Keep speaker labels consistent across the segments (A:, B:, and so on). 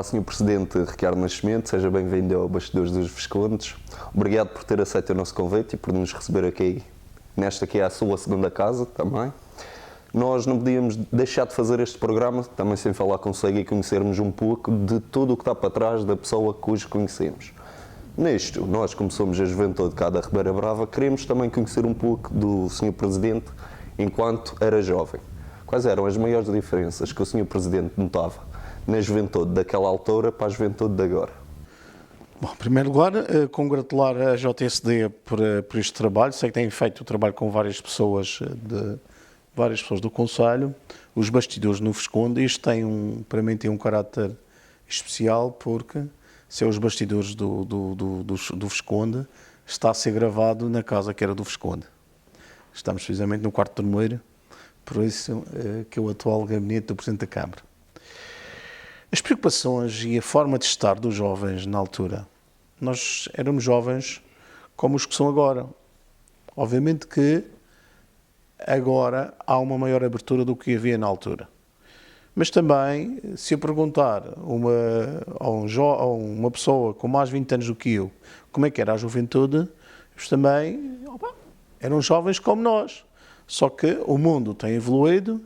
A: Sr. Presidente Ricardo Nascimento, seja bem-vindo ao Bastidores dos Viscondes. Obrigado por ter aceito o nosso convite e por nos receber aqui, nesta que é a sua segunda casa também. Nós não podíamos deixar de fazer este programa, também sem falar consigo e conhecermos um pouco de tudo o que está para trás da pessoa que hoje conhecemos. Nisto, nós, como somos a juventude cá da Ribeira Brava, queremos também conhecer um pouco do Sr. Presidente enquanto era jovem. Quais eram as maiores diferenças que o Sr. Presidente notava na juventude daquela altura para a juventude de agora?
B: Bom, em primeiro lugar, congratular a JSD por este trabalho. Sei que têm feito o trabalho com várias pessoas do Conselho. Os bastidores no Visconde. Isto para mim tem um caráter especial porque se é os bastidores do Visconde, está a ser gravado na casa que era do Visconde. Estamos precisamente no quarto torneiro, por isso que é o atual gabinete do Presidente da Câmara. As preocupações e a forma de estar dos jovens na altura, nós éramos jovens como os que são agora. Obviamente que agora há uma maior abertura do que havia na altura. Mas também, se eu perguntar a uma pessoa com mais de 20 anos do que eu, como é que era a juventude, eles também eram jovens como nós. Só que o mundo tem evoluído,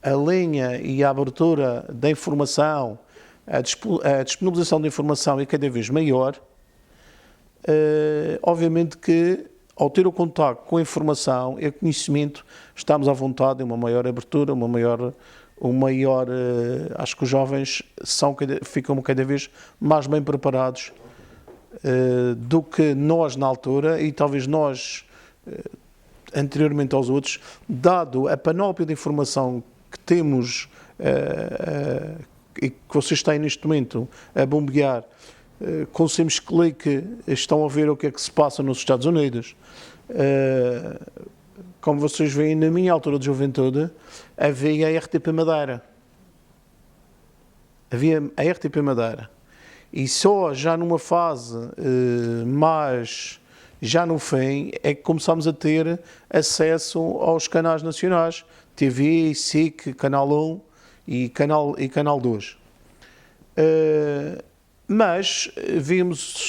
B: a linha e a abertura da informação, a disponibilização da informação é cada vez maior. Obviamente que, ao ter o contacto com a informação e o conhecimento, estamos à vontade de uma maior abertura, acho que os jovens ficam cada vez mais bem preparados do que nós na altura, e talvez nós, anteriormente aos outros, dado a panóplia de informação que temos e que vocês têm neste momento a bombear, com simples clique estão a ver o que é que se passa nos Estados Unidos. Como vocês veem, na minha altura de juventude, havia a RTP Madeira. E só já numa fase mais já no fim é que começámos a ter acesso aos canais nacionais, TV, SIC, Canal 1 e Canal 2. Mas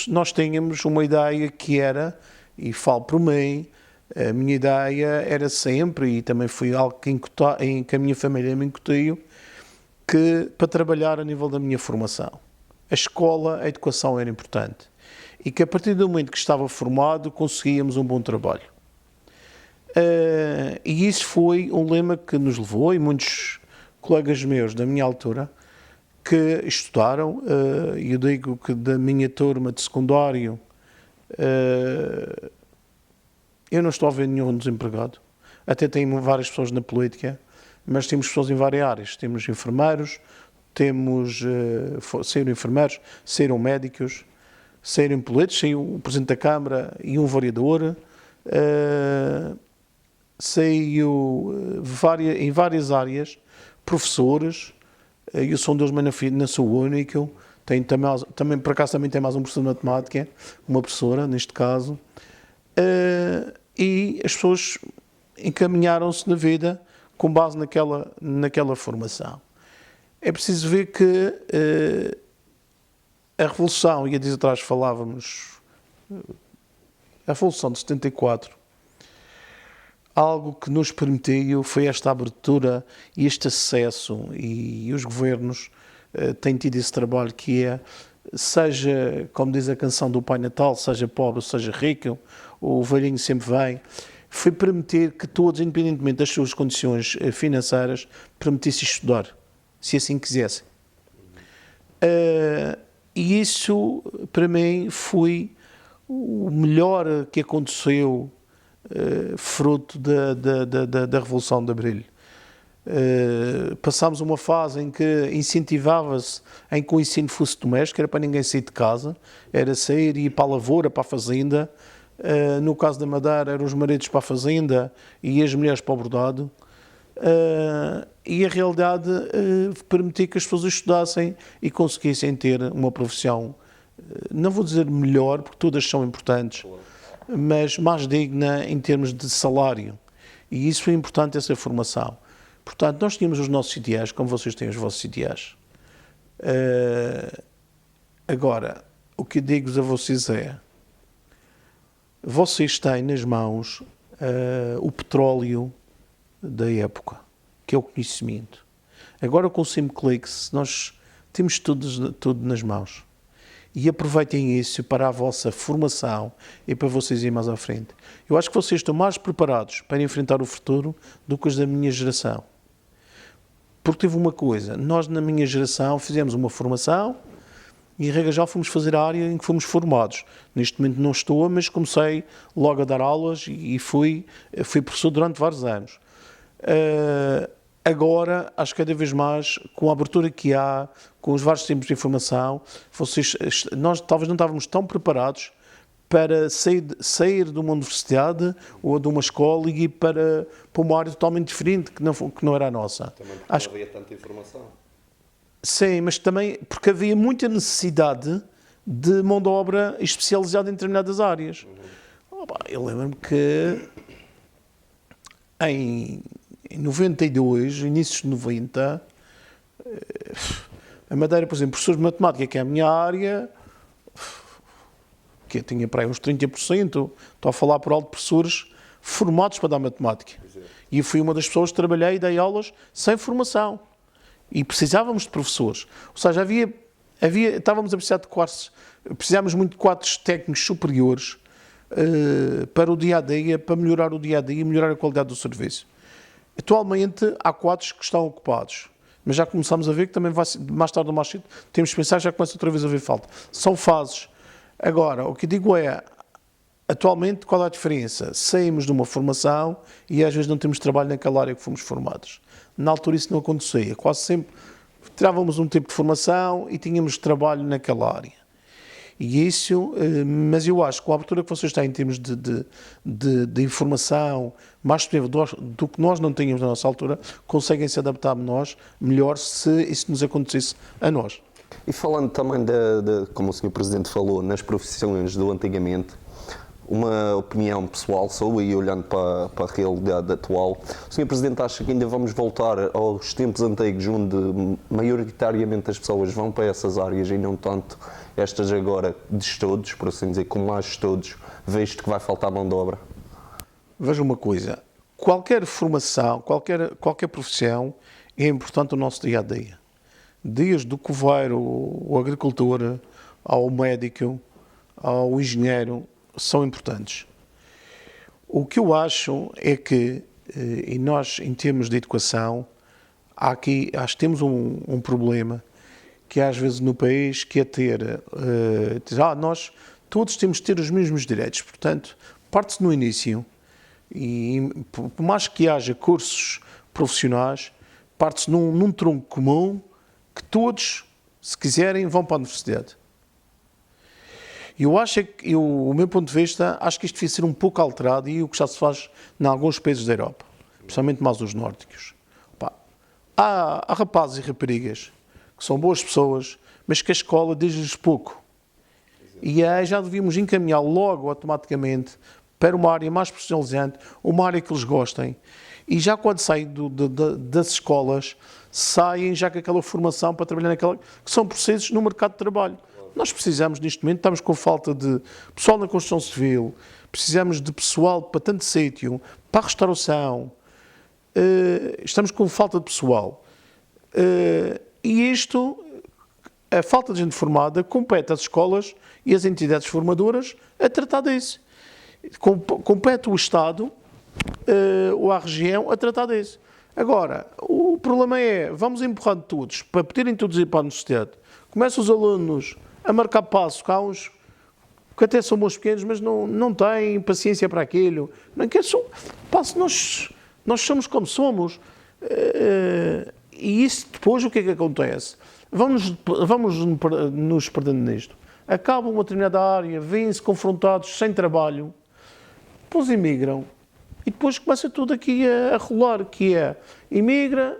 B: nós tínhamos uma ideia que era, e falo por mim, a minha ideia era sempre, e também foi algo que a minha família me incutiu, que para trabalhar a nível da minha formação, a escola, a educação era importante. E que a partir do momento que estava formado, conseguíamos um bom trabalho. E isso foi um lema que nos levou, e muitos colegas meus da minha altura, que estudaram, e eu digo que da minha turma de secundário, eu não estou a ver nenhum desempregado. Até tenho várias pessoas na política, mas temos pessoas em várias áreas. Temos enfermeiros, saíram enfermeiros, saíram médicos, saíram políticos, saiu o Presidente da Câmara e um vereador, saiu em várias áreas, professores, eu sou um deles, mas não sou o único. Também, por acaso, também tem mais um professor de matemática, uma professora, neste caso. E as pessoas encaminharam-se na vida com base naquela formação. É preciso ver que a Revolução, e há dias atrás falávamos, a Revolução de 74, algo que nos permitiu foi esta abertura e este acesso, e os governos têm tido esse trabalho que é, seja, como diz a canção do Pai Natal, seja pobre, seja rico, o velhinho sempre vem, foi permitir que todos, independentemente das suas condições financeiras, permitissem estudar, se assim quisessem. E isso, para mim, foi o melhor que aconteceu, fruto da Revolução de Abril. Passámos uma fase em que incentivava-se em que o ensino fosse doméstico, era para ninguém sair de casa, era sair e ir para a lavoura, para a fazenda. No caso da Madeira, eram os maridos para a fazenda e as mulheres para o bordado. E a realidade permitia que as pessoas estudassem e conseguissem ter uma profissão, não vou dizer melhor, porque todas são importantes, mas mais digna em termos de salário. E isso foi importante, essa formação. Portanto, nós tínhamos os nossos ideais, como vocês têm os vossos ideais. Agora, o que digo a vocês é, vocês têm nas mãos o petróleo da época, que é o conhecimento. Agora com o SimClicks nós temos tudo nas mãos. E aproveitem isso para a vossa formação e para vocês irem mais à frente. Eu acho que vocês estão mais preparados para enfrentar o futuro do que os da minha geração. Porque teve uma coisa, nós na minha geração fizemos uma formação e em regra geral fomos fazer a área em que fomos formados. Neste momento não estou, mas comecei logo a dar aulas e fui professor durante vários anos. Agora, acho que cada vez mais, com a abertura que há, com os vários tipos de informação, nós talvez não estávamos tão preparados para sair de uma universidade ou de uma escola e ir para uma área totalmente diferente, que não era a nossa.
A: Também porque não havia tanta informação.
B: Sim, mas também porque havia muita necessidade de mão de obra especializada em determinadas áreas. Eu lembro-me que em 92, inícios de 90, a matéria, por exemplo, professores de matemática, que é a minha área, que eu tinha para aí uns 30%, estou a falar por alto de professores formados para dar matemática. E eu fui uma das pessoas que trabalhei e dei aulas sem formação. E precisávamos de professores. Ou seja, estávamos a precisar de quadros, precisávamos muito de quadros técnicos superiores para o dia-a-dia, para melhorar o dia-a-dia e melhorar a qualidade do serviço. Atualmente há quadros que estão ocupados, mas já começamos a ver que também mais tarde ou mais cedo temos que pensar que já começa outra vez a haver falta. São fases. Agora, o que digo é, atualmente qual é a diferença? Saímos de uma formação e às vezes não temos trabalho naquela área que fomos formados. Na altura isso não acontecia. Quase sempre tirávamos um tipo de formação e tínhamos trabalho naquela área. E isso, mas eu acho que com a abertura que vocês têm em termos de informação mais disponível do que nós não tínhamos na nossa altura, conseguem se adaptar melhor se isso nos acontecesse a nós.
A: E falando também, como o Sr. Presidente falou, nas profissões do antigamente, uma opinião pessoal sua e olhando para a realidade atual, o Sr. Presidente acha que ainda vamos voltar aos tempos antigos onde maioritariamente as pessoas vão para essas áreas e não tanto estas agora de estudos, por assim dizer, com mais estudos, visto que vai faltar mão de obra?
B: Veja uma coisa, qualquer formação, qualquer profissão é importante no nosso dia-a-dia. Desde o coveiro, o agricultor, ao médico, ao engenheiro, são importantes. O que eu acho é que, e nós, em termos de educação, acho que temos um problema que às vezes no país, que é nós todos temos de ter os mesmos direitos. Portanto, parte-se no início, e por mais que haja cursos profissionais, parte-se num tronco comum que todos, se quiserem, vão para a universidade. Eu acho que, o meu ponto de vista, acho que isto devia ser um pouco alterado e o que já se faz em alguns países da Europa, principalmente mais os nórdicos. Há rapazes e raparigas que são boas pessoas, mas que a escola diz-lhes pouco. E aí já devíamos encaminhar logo, automaticamente, para uma área mais profissionalizante, uma área que eles gostem. E já quando saem das escolas, saem já com aquela formação para trabalhar naquela, que são processos no mercado de trabalho. Nós precisamos, neste momento, estamos com falta de pessoal na construção civil, precisamos de pessoal para tanto sítio, para a restauração, estamos com falta de pessoal. E isto, a falta de gente formada, compete às escolas e às entidades formadoras a tratar disso. Compete o Estado ou à região a tratar disso. Agora, o problema é, vamos empurrando todos para poderem todos ir para a universidade. Começam os alunos a marcar passo, que há uns que até são bons pequenos, mas não têm paciência para aquilo. Não quer passo, nós somos como somos. E isso depois o que é que acontece? Vamos nos perdendo nisto. Acabam uma determinada área, vêm-se confrontados sem trabalho, depois imigram. E depois começa tudo aqui a rolar, que é imigra,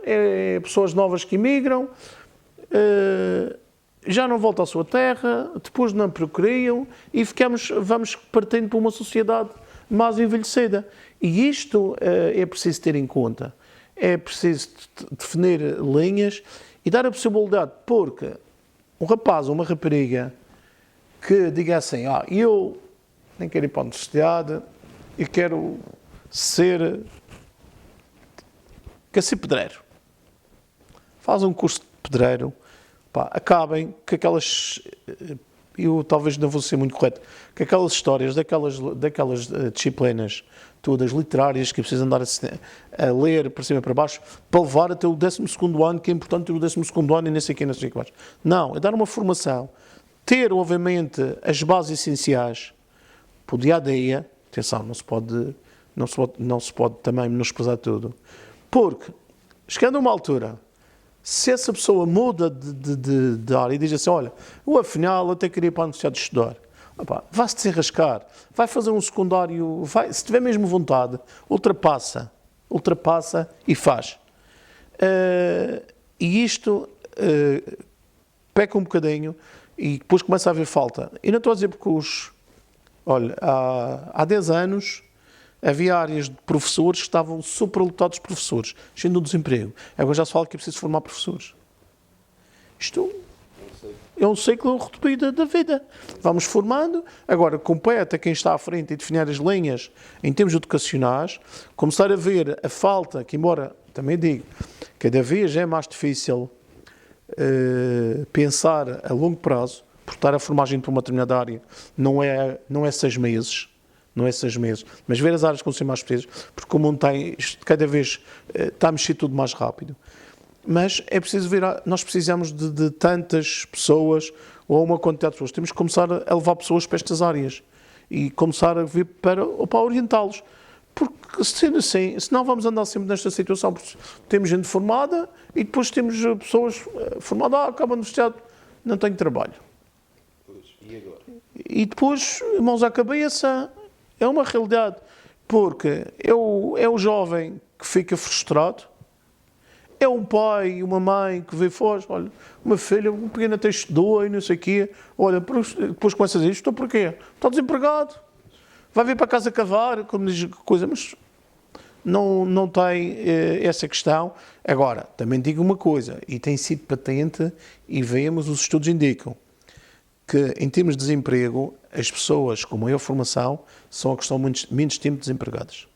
B: pessoas novas que imigram, já não voltam à sua terra, depois não procriam e vamos partindo para uma sociedade mais envelhecida. E isto é preciso ter em conta. É preciso definir linhas e dar a possibilidade, porque um rapaz ou uma rapariga que diga assim, eu nem quero ir para a universidade e quero ser pedreiro. Faz um curso de pedreiro, acabem que aquelas, eu talvez não vou ser muito correto, que aquelas histórias, daquelas disciplinas todas literárias que precisam andar a ler para cima e para baixo, para levar até o 12º ano, que é importante ter o 12º ano e nem sei o que, não sei o que mais. Não, é dar uma formação, ter, obviamente, as bases essenciais para o dia-a-dia. Atenção, não se pode também menosprezar tudo. Porque, chegando a uma altura, se essa pessoa muda de área e diz assim, olha, eu afinal até queria ir para a universidade de estudar, vai-se desenrascar, vai fazer um secundário, se tiver mesmo vontade, ultrapassa e faz. E isto peca um bocadinho e depois começa a haver falta. E não estou a dizer porque olha, há 10 anos havia áreas de professores que estavam superlotados de professores, cheio de desemprego. Agora já se fala que é preciso formar professores. Isto é um ciclo repetido da vida. Vamos formando, agora compete a quem está à frente e definir as linhas em termos educacionais, começar a ver a falta, que embora, também digo, cada vez é mais difícil pensar a longo prazo, porque estar a formar gente para uma determinada área não é 6 meses, mas ver as áreas que vão ser mais precisas, porque o mundo cada vez está a mexer tudo mais rápido. Mas é preciso ver, nós precisamos de tantas pessoas, ou uma quantidade de pessoas, temos que começar a levar pessoas para estas áreas e começar a vir para orientá-los. Porque sendo assim, senão vamos andar sempre nesta situação, porque temos gente formada e depois temos pessoas formadas, acaba a universidade, não tenho trabalho.
C: E agora?
B: E depois, mãos à cabeça, é uma realidade, porque é o jovem que fica frustrado, é um pai e uma mãe que vê fora, olha, uma filha, um pequeno até estudou e não sei o quê, olha, depois começa a dizer, estou porquê? Está desempregado, vai vir para casa cavar, como diz coisa, mas não tem essa questão. Agora, também digo uma coisa, e tem sido patente, e vemos, os estudos indicam, que em termos de desemprego, as pessoas com maior formação são as que estão menos tempo desempregadas.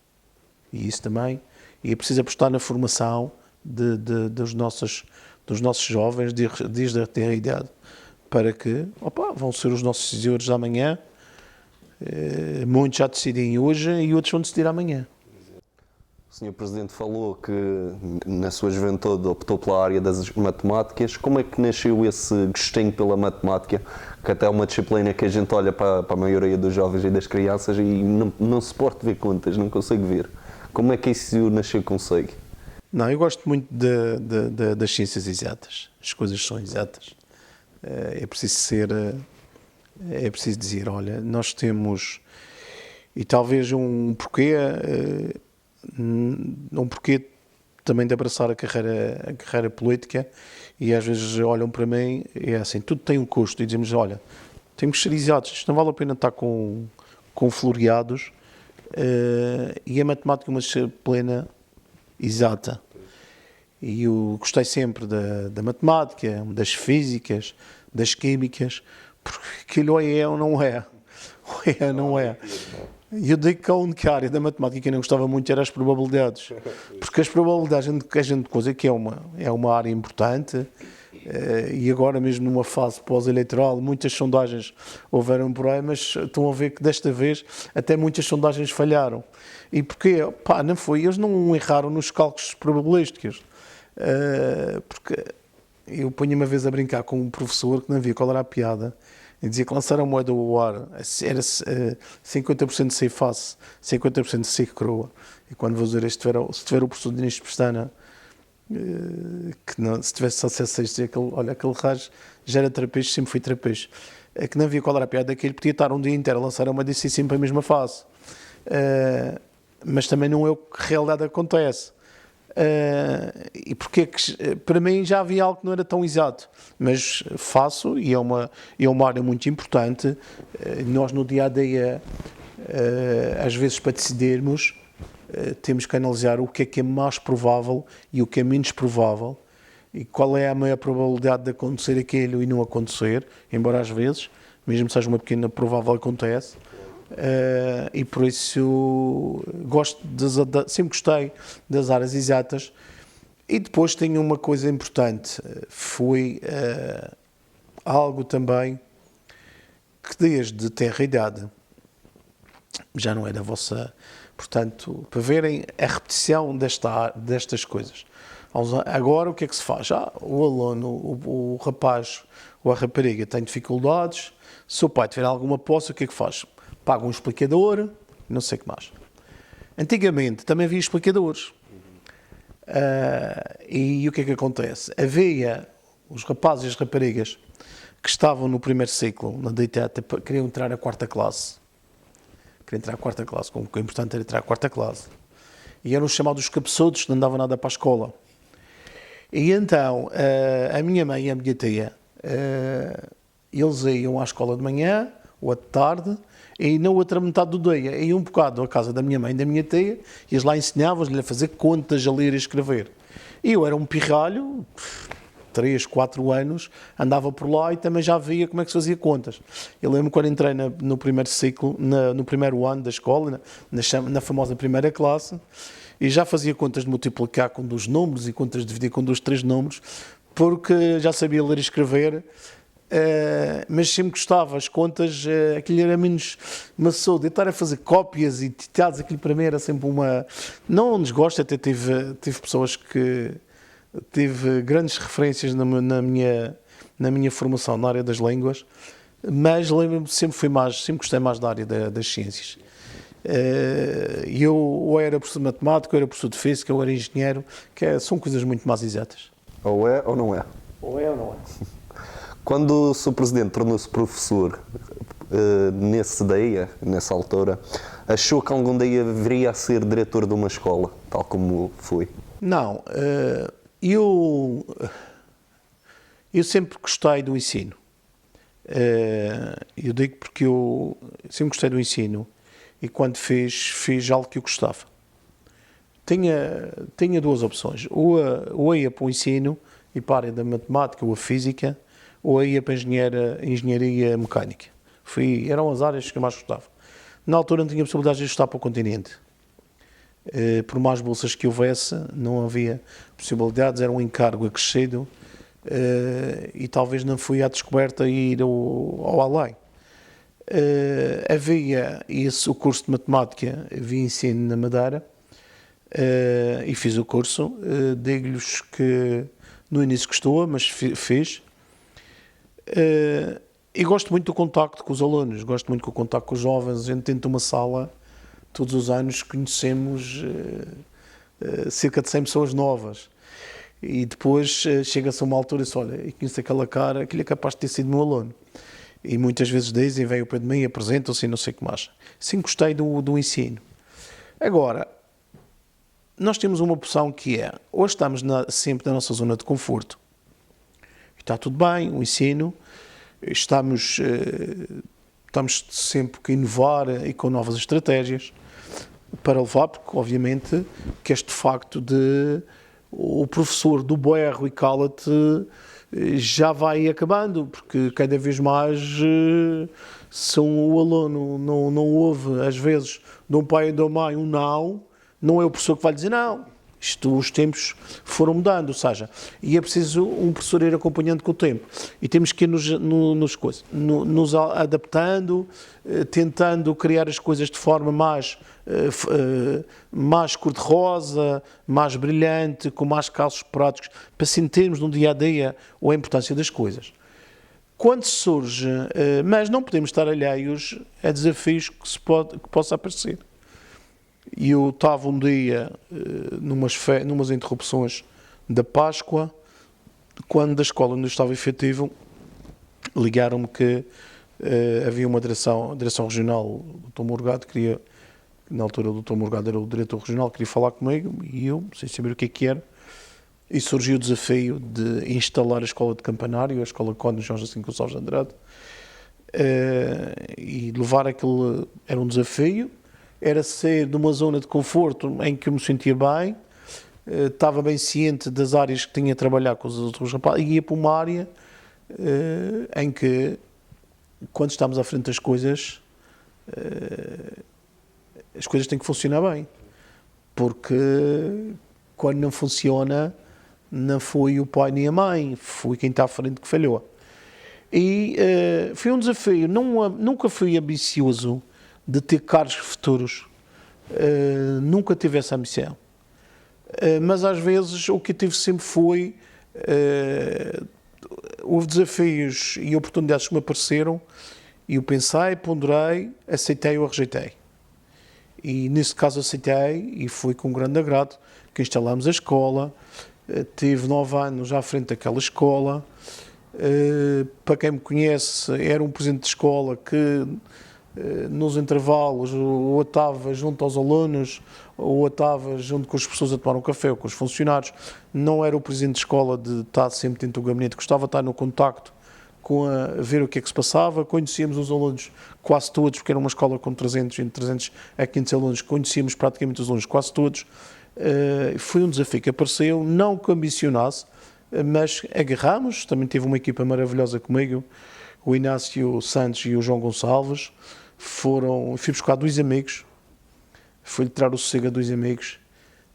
B: E isso também, e é preciso apostar na formação dos nossos jovens desde a ter a idade, para que vão ser os nossos decisores de amanhã. Muitos já decidem hoje e outros vão decidir amanhã.
A: O Sr. Presidente falou que na sua juventude optou pela área das matemáticas. Como é que nasceu esse gostinho pela matemática, que até é uma disciplina que a gente olha para a maioria dos jovens e das crianças e não suporta ver contas, não consegue ver. Como é que isso nasceu consigo?
B: Não, eu gosto muito das ciências exatas. As coisas são exatas. É preciso dizer, olha, nós temos, e talvez um porquê também de abraçar a carreira política, e às vezes olham para mim e é assim, tudo tem um custo, e dizemos, olha, temos que ser exatos, isto não vale a pena estar com floreados, e a matemática é uma disciplina exata. E eu gostei sempre da matemática, das físicas, das químicas, porque aquilo ou é ou não é. Ou é ou não é. E eu digo que a única área da matemática que eu não gostava muito era as probabilidades. Porque as probabilidades que a gente coisa que é uma área importante, e agora mesmo numa fase pós-eleitoral, muitas sondagens houveram por aí, mas estão a ver que desta vez até muitas sondagens falharam. E porquê? Não foi, eles não erraram nos cálculos probabilísticos. Porque eu ponho uma vez a brincar com um professor que não via qual era a piada, e dizia que lançaram a moeda ao ar, era 50% de sair face, 50% de sair crua. E quando vou dizer isto, se tiver o professor Dinis de Pestana, que não, se tivesse acesso a isto, aquele rajo já era trapejo, sempre fui trapejo, que não via qual era a piada, que ele podia estar um dia inteiro a lançar a moeda e sair sempre a mesma face. Mas também não é o que a realidade acontece. E porque é que, para mim já havia algo que não era tão exato, mas faço, e é uma área muito importante. Nós no dia-a-dia, às vezes para decidirmos, temos que analisar o que é mais provável e o que é menos provável, e qual é a maior probabilidade de acontecer aquilo e não acontecer, embora às vezes, mesmo que seja uma pequena provável, acontece. E por isso sempre gostei das áreas exatas. E depois tenho uma coisa importante, foi algo também que desde tenra idade já não é da vossa, portanto, para verem a repetição destas coisas. Agora o que é que se faz? O aluno, o rapaz ou a rapariga tem dificuldades, se o pai tiver alguma posse, o que é que faz? Paga um explicador, não sei o que mais. Antigamente também havia explicadores. E o que é que acontece? Havia os rapazes e as raparigas que estavam no primeiro ciclo, na DITET, queriam entrar à quarta classe. Queriam entrar à quarta classe, como o importante era entrar à quarta classe. E eram os chamados cabeçudos, que não davam nada para a escola. E então, a minha mãe e a minha tia, eles iam à escola de manhã ou de tarde, e na outra metade do dia iam um bocado à casa da minha mãe e da minha tia, e eles lá ensinávamos-lhe a fazer contas, a ler e a escrever. E eu era um pirralho, 3, 4 anos, andava por lá e também já via como é que se fazia contas. Eu lembro quando entrei no primeiro ciclo, no primeiro ano da escola, na famosa primeira classe, e já fazia contas de multiplicar com 2 números e contas de dividir com 2, 3 números, porque já sabia ler e escrever, mas sempre gostava, as contas, aquilo era menos maçudo, de estar a fazer cópias e ditados, aquilo para mim era sempre não um desgosto, até tive pessoas que tive grandes referências na minha formação na área das línguas, mas lembro-me sempre gostei mais da área das ciências. Eu ou era professor de matemática, ou era professor de física, ou era engenheiro, são coisas muito mais exatas.
A: Ou é ou não é?
B: Ou é ou não é?
A: Quando o Sr. Presidente tornou-se professor, nesse dia, nessa altura, achou que algum dia viria a ser diretor de uma escola, tal como foi?
B: Não, eu sempre gostei do ensino. Eu digo porque eu sempre gostei do ensino e quando fiz algo que eu gostava. Tinha 2 opções, ou ia para o ensino e para a área da matemática ou a física, ou ia para a engenharia mecânica. Eram as áreas que eu mais gostava. Na altura não tinha possibilidade de estudar para o continente. Por mais bolsas que houvesse, não havia possibilidades, era um encargo acrescido e talvez não fui à descoberta e ir ao além. Havia o curso de matemática, havia ensino na Madeira e fiz o curso. Digo-lhes que no início custou, mas fiz. E gosto muito do contacto com os alunos, gosto muito do contacto com os jovens. A gente dentro de uma sala, todos os anos conhecemos cerca de 100 pessoas novas. E depois chega-se a uma altura e diz, olha, eu conheço aquela cara, aquele é capaz de ter sido meu aluno. E muitas vezes dizem, vem ao pé de mim, apresentam-se e não sei o que mais. Sim, gostei do ensino. Agora, nós temos uma opção que é, hoje estamos sempre na nossa zona de conforto. Está tudo bem, o ensino, estamos sempre a inovar e com novas estratégias para levar, porque obviamente que este facto de o professor do berro e cala-te já vai acabando, porque cada vez mais se o aluno não ouve, às vezes, de um pai ou de uma mãe não é o professor que vai dizer não. Os tempos foram mudando, ou seja, e é preciso um professor ir acompanhando com o tempo. E temos que ir nos adaptando, tentando criar as coisas de forma mais cor-de-rosa, mais brilhante, com mais casos práticos, para sentirmos no dia-a-dia a importância das coisas. Quando surge, mas não podemos estar alheios a desafios que possa aparecer. E eu estava um dia, numas interrupções da Páscoa, quando da escola onde eu estava efetivo, ligaram-me que havia uma direção regional, o Dr. Morgado, na altura o Dr. Morgado era o diretor regional, queria falar comigo, e eu, sem saber o que era, e surgiu o desafio de instalar a escola de Campanário, a escola Conde João Jacinto Gonçalves de Andrade, e levar aquele, era um desafio, era sair de uma zona de conforto em que eu me sentia bem, estava bem ciente das áreas que tinha a trabalhar com os outros rapazes e ia para uma área em que, quando estamos à frente das coisas, as coisas têm que funcionar bem. Porque quando não funciona, não foi o pai nem a mãe, foi quem está à frente que falhou. E foi um desafio. Nunca fui ambicioso de ter cargos futuros. Nunca tive essa ambição. Mas às vezes o que eu tive sempre foi houve desafios e oportunidades que me apareceram e eu pensei, ponderei, aceitei ou rejeitei. E nesse caso aceitei e fui com grande agrado que instalámos a escola. Tive 9 anos à frente daquela escola. Para quem me conhece, era um presidente de escola que nos intervalos ou estava junto aos alunos ou estava junto com as pessoas a tomar um café ou com os funcionários. Não era o presidente de escola de estar sempre dentro do gabinete, gostava de estar no contacto a ver o que é que se passava. Conhecíamos os alunos quase todos, porque era uma escola com 300, entre 300 a 500 alunos, conhecíamos praticamente os alunos quase todos. Foi um desafio que apareceu, não que ambicionasse, mas agarramos. Também tive uma equipa maravilhosa comigo, o Inácio Santos e o João Gonçalves. Fui buscar 2 amigos, fui-lhe tirar o sossego a 2 amigos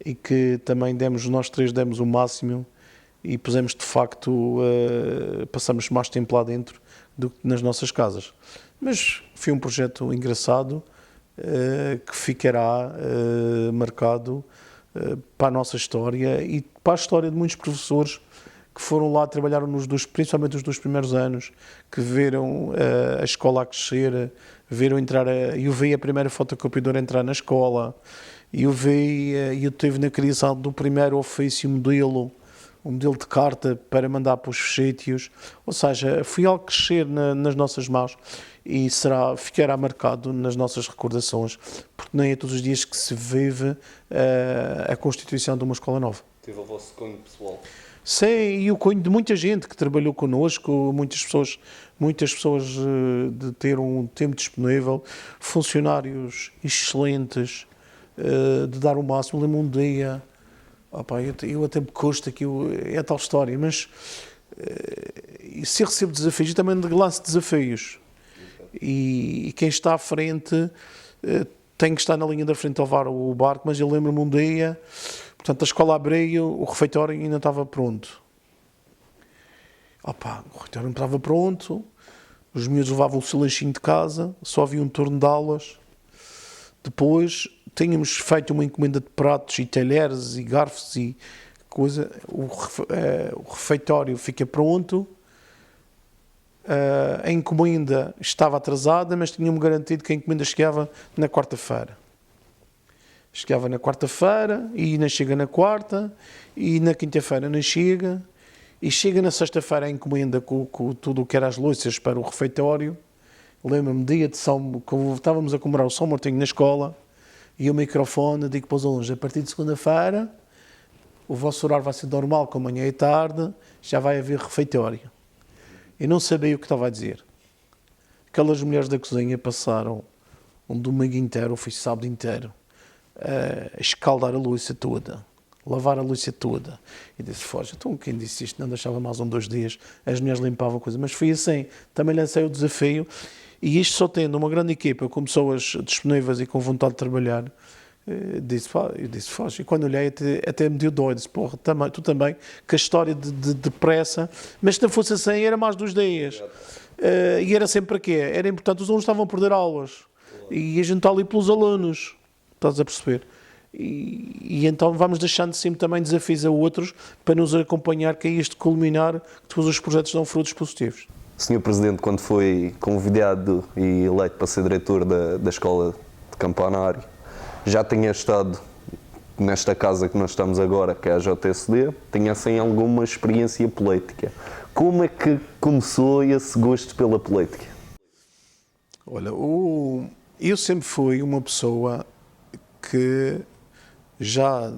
B: e que também nós 3 demos o máximo e pusemos de facto, passamos mais tempo lá dentro do que nas nossas casas. Mas foi um projeto engraçado que ficará marcado para a nossa história e para a história de muitos professores que foram lá, trabalharam principalmente nos 2 primeiros anos, que viram a escola a crescer, viram entrar, eu vi a primeira fotocopiadora entrar na escola, eu estive na criação do primeiro ofício modelo, um modelo de carta para mandar para os sítios, ou seja, foi algo crescer nas nossas mãos e ficará marcado nas nossas recordações, porque nem é todos os dias que se vive a constituição de uma escola nova.
A: Tive o vosso cunho pessoal.
B: Sim, e o cunho de muita gente que trabalhou connosco, muitas pessoas de ter um tempo disponível, funcionários excelentes, de dar o máximo. Lembro um dia, eu até me custa que é a tal história, mas se eu recebo desafios, eu também lanço desafios. E quem está à frente tem que estar na linha da frente a levar o barco, mas eu lembro-me um dia. Portanto, a escola abriu, o refeitório ainda estava pronto. O refeitório não estava pronto, os miúdos levavam o seu lanchinho de casa, só havia um turno de aulas. Depois, tínhamos feito uma encomenda de pratos e talheres e garfos e coisa. O refeitório fica pronto. A encomenda estava atrasada, mas tinha-me garantido que a encomenda chegava na quarta-feira. Chegava na quarta-feira e não chega na quarta, e na quinta-feira não chega, e chega na sexta-feira a encomenda com tudo o que era as louças para o refeitório. Lembro-me, dia de estávamos a comemorar o São Martinho na escola, e o microfone, digo para os alunos, a partir de segunda-feira, o vosso horário vai ser normal, com manhã e tarde, já vai haver refeitório. Eu não sabia o que estava a dizer. Aquelas mulheres da cozinha passaram um domingo inteiro, ou foi sábado inteiro, a escaldar a louça toda, lavar a louça toda. E disse, foge, então quem disse isto? Não deixava mais 2 dias, as mulheres limpavam a coisa. Mas foi assim, também lancei o desafio, e isto só tendo uma grande equipa, com pessoas disponíveis e com vontade de trabalhar, eu disse, foge. E quando olhei, até me deu dó, disse, porra, tu também, que a história de pressa, mas se não fosse assim, era mais 2 dias. E era sempre para quê? Era importante, os alunos estavam a perder aulas, e a gente está ali pelos alunos. Estás a perceber? E então vamos deixando sempre também desafios a outros para nos acompanhar, que é isto culminar, que depois os projetos dão frutos positivos.
A: Sr. Presidente, quando foi convidado e eleito para ser diretor da Escola de Campanário, já tinha estado nesta casa que nós estamos agora, que é a JSD, tinha assim alguma experiência política. Como é que começou esse gosto pela política?
B: Olha, eu sempre fui uma pessoa que já,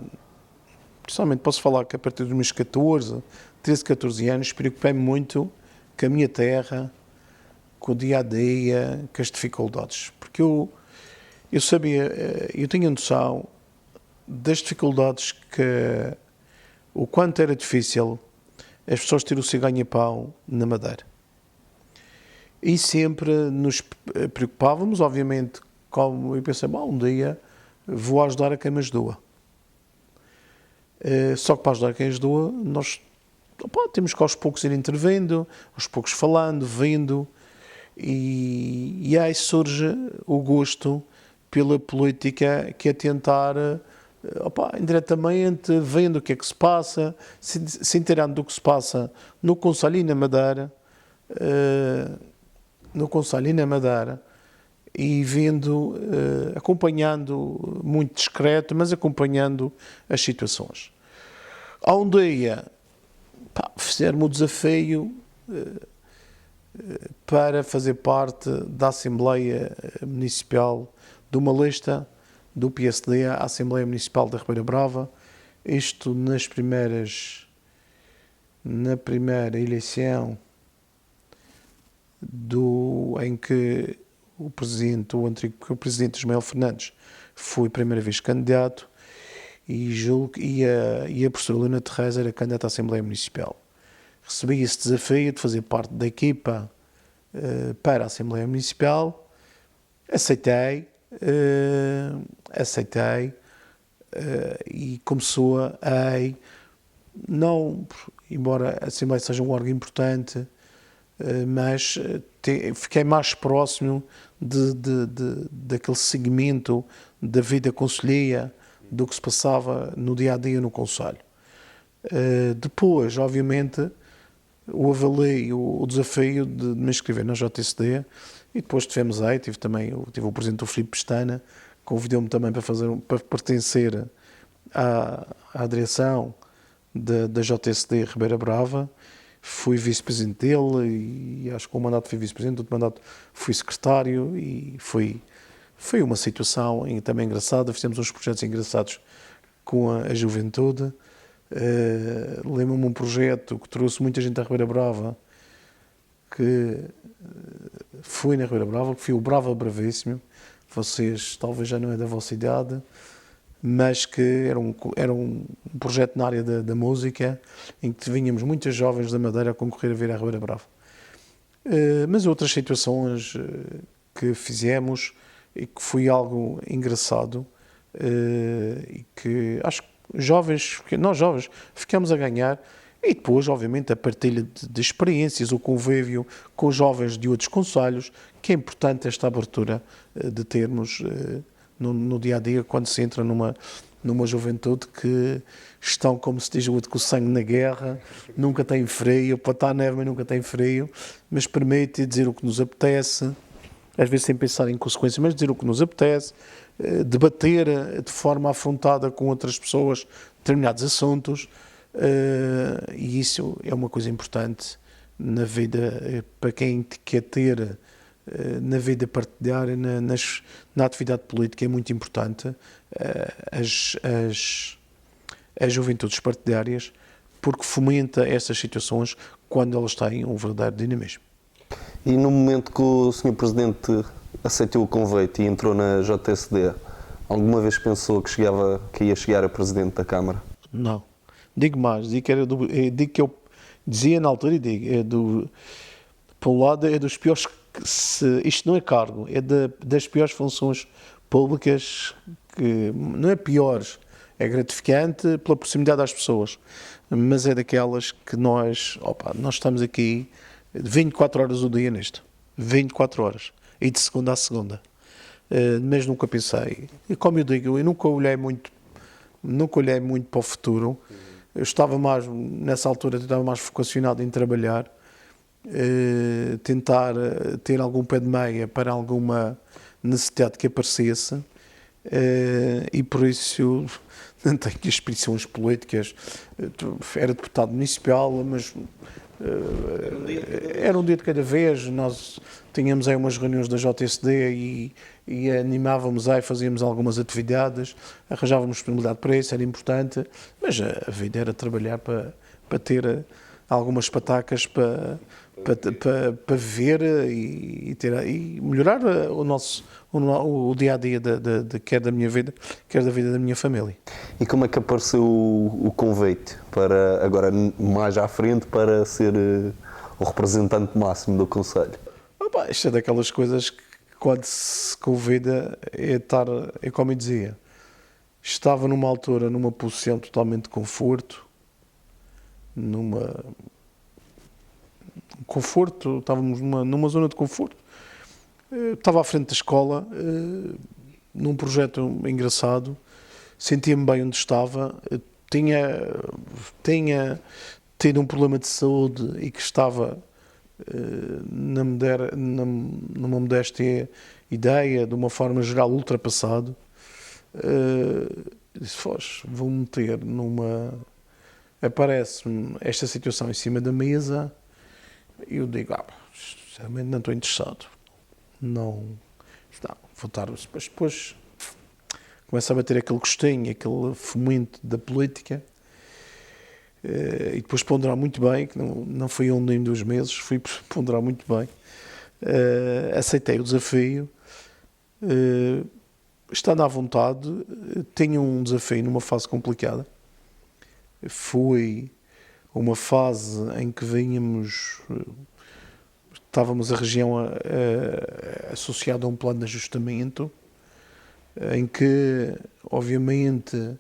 B: principalmente posso falar que a partir dos meus 13, 14 anos, preocupei-me muito com a minha terra, com o dia-a-dia, com as dificuldades. Porque eu sabia, eu tinha noção das dificuldades que o quanto era difícil as pessoas terem o seu ganha-pão na Madeira. E sempre nos preocupávamos, obviamente, como eu pensei, bom, um dia vou ajudar a quem me ajudou. Só que para ajudar quem ajudou, nós temos que aos poucos ir intervindo, aos poucos falando, vendo, e aí surge o gosto pela política, que é tentar, indiretamente, vendo o que é que se passa, se inteirando do que se passa no Conselho e na Madeira, e vendo, acompanhando, muito discreto, mas acompanhando as situações. Há um dia, fizeram-me o desafio para fazer parte da Assembleia Municipal, de uma lista do PSD à Assembleia Municipal da Ribeira Brava, isto na primeira eleição em que o antigo presidente Ismael Fernandes foi a primeira vez candidato, e a professora Helena Terreza era candidata à Assembleia Municipal. Recebi esse desafio de fazer parte da equipa para a Assembleia Municipal, aceitei, e começou não, embora a Assembleia seja um órgão importante, mas fiquei mais próximo daquele segmento da vida concelhia, do que se passava no dia-a-dia no concelho. Depois, obviamente, avalei o desafio de me inscrever na JSD, e depois tivemos aí, tive o presidente do Filipe Pestana, convidou-me também para pertencer à direção da JSD Ribeira Brava. Fui vice-presidente dele, e acho que um mandato fui vice-presidente, outro mandato fui secretário, e foi uma situação também engraçada. Fizemos uns projetos engraçados com a juventude. Lembro-me um projeto que trouxe muita gente à Ribeira Brava, que foi na Ribeira Brava, que foi o Brava Bravíssimo. Vocês talvez já não é da vossa idade, mas que era um projeto na área da música, em que vínhamos muitas jovens da Madeira a concorrer a vir à Ribeira Brava. Mas outras situações que fizemos, e que foi algo engraçado, e que acho que nós jovens ficamos a ganhar, e depois, obviamente, a partilha de experiências, o convívio com os jovens de outros concelhos, que é importante esta abertura de termos no dia-a-dia, quando se entra numa juventude que estão, como se diz, com o sangue na guerra, nunca tem frio, pode estar neve, mas nunca tem frio, mas permite dizer o que nos apetece, às vezes sem pensar em consequências, mas dizer o que nos apetece, debater de forma afrontada com outras pessoas determinados assuntos, e isso é uma coisa importante na vida, para quem quer ter na vida partidária, na atividade política. É muito importante as juventudes partidárias, porque fomenta essas situações quando elas têm um verdadeiro dinamismo.
A: E no momento que o Sr. Presidente aceitou o convite e entrou na JSD, alguma vez pensou que ia chegar a Presidente da Câmara?
B: Não. Digo mais, digo que eu dizia na altura, e digo, por um lado, é dos piores, isto não é cargo, é das piores funções públicas, que não é piores, é gratificante pela proximidade às pessoas, mas é daquelas que nós estamos aqui 24 horas o dia nisto, 24 horas, e de segunda a segunda, mas nunca pensei, e como eu digo, eu nunca olhei muito para o futuro. Eu estava mais, nessa altura, vocacionado em trabalhar, tentar ter algum pé de meia para alguma necessidade que aparecesse, e por isso não tenho aspirações políticas. Era deputado municipal, mas era um dia de cada vez. Nós tínhamos aí umas reuniões da JSD e animávamos aí, fazíamos algumas atividades, arranjávamos disponibilidade para isso, era importante, mas a vida era trabalhar para ter algumas patacas para para viver e melhorar o dia a dia quer da minha vida, quer da vida da minha família.
A: E como é que apareceu o convite para, agora mais à frente, para ser o representante máximo do Conselho?
B: Opa, isto é daquelas coisas que quando se convida é como eu dizia, estava numa altura, numa posição totalmente de conforto, estávamos numa zona de conforto. Estava à frente da escola, num projeto engraçado, sentia-me bem onde estava, tinha tido um problema de saúde e que estava numa modesta ideia, de uma forma geral, ultrapassado. Disse, vou meter aparece-me esta situação em cima da mesa e eu digo, sinceramente não estou interessado. Não, vou estar, mas depois começa a bater aquele gostinho, aquele fomento da política, e depois ponderar muito bem, que não foi um nem 2 meses, fui ponderar muito bem, aceitei o desafio, estando à vontade, tinha um desafio numa fase complicada, foi uma fase em que estávamos a região associada a um plano de ajustamento, em que, obviamente,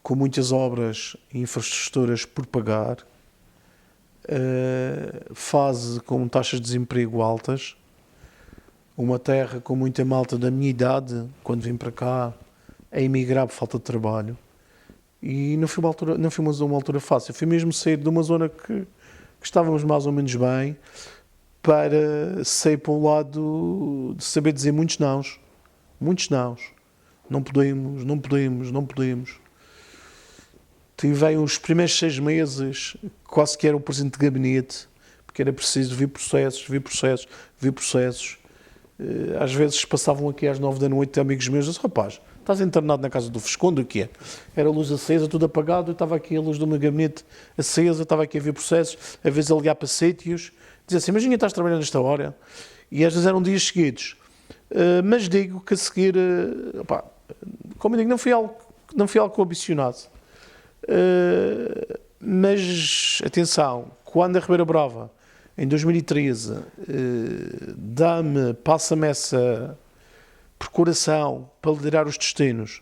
B: com muitas obras e infraestruturas por pagar, fase com taxas de desemprego altas, uma terra com muita malta da minha idade, quando vim para cá, a emigrar por falta de trabalho. E não foi uma altura fácil, foi mesmo sair de uma zona que estávamos mais ou menos bem, para sair para um lado de saber dizer muitos nãos. Não podemos. Tive os primeiros 6 meses, quase que era o presidente de gabinete, porque era preciso ver processos. Às vezes passavam aqui às 9 da noite amigos meus, disse, rapaz, estás internado na casa do Visconde, o que é? Era a luz acesa, tudo apagado, eu estava aqui a luz do meu gabinete acesa, estava aqui a ver processos, a vezes a ligar para sítios, dizia assim, mas ninguém estás trabalhando nesta hora? E às vezes eram dias seguidos. Mas digo que a seguir, como eu digo, não fui algo ambicionado. Mas, atenção, quando a Ribeira Brava, em 2013, passa-me essa procuração para liderar os destinos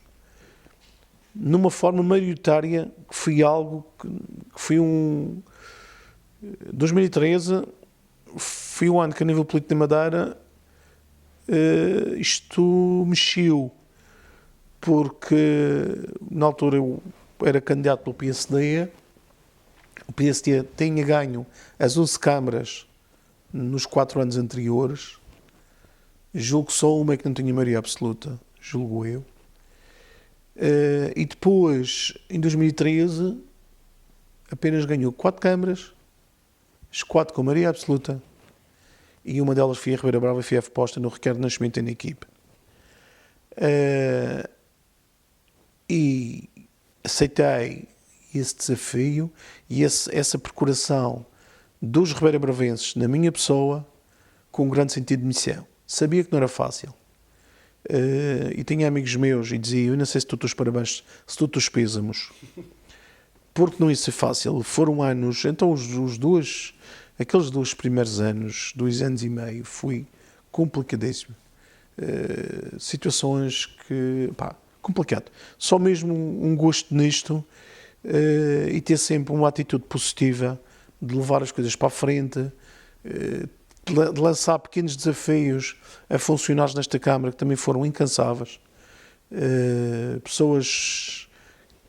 B: numa forma maioritária, que foi algo que foi 2013 foi um ano que a nível político de Madeira isto mexeu, porque na altura eu era candidato pelo PSD, o PSD tinha ganho as 11 câmaras nos 4 anos anteriores, julgo que só uma é que não tinha maioria absoluta, julgo eu, e depois, em 2013, apenas ganhou 4 câmaras, as 4 com maioria absoluta, e uma delas foi a Ribeira Brava e foi posta no Ricardo Nascimento na equipe. E aceitei esse desafio e essa procuração dos Ribeira Bravenses na minha pessoa com um grande sentido de missão. Sabia que não era fácil. E tinha amigos meus e dizia, eu não sei se tu os parabéns, se tu os pêsamos, porque não ia ser fácil. Foram anos, então aqueles 2 primeiros anos, 2 anos e meio, foi complicadíssimo. Situações que, complicado. Só mesmo um gosto nisto e ter sempre uma atitude positiva de levar as coisas para a frente, de lançar pequenos desafios a funcionários nesta Câmara que também foram incansáveis. Pessoas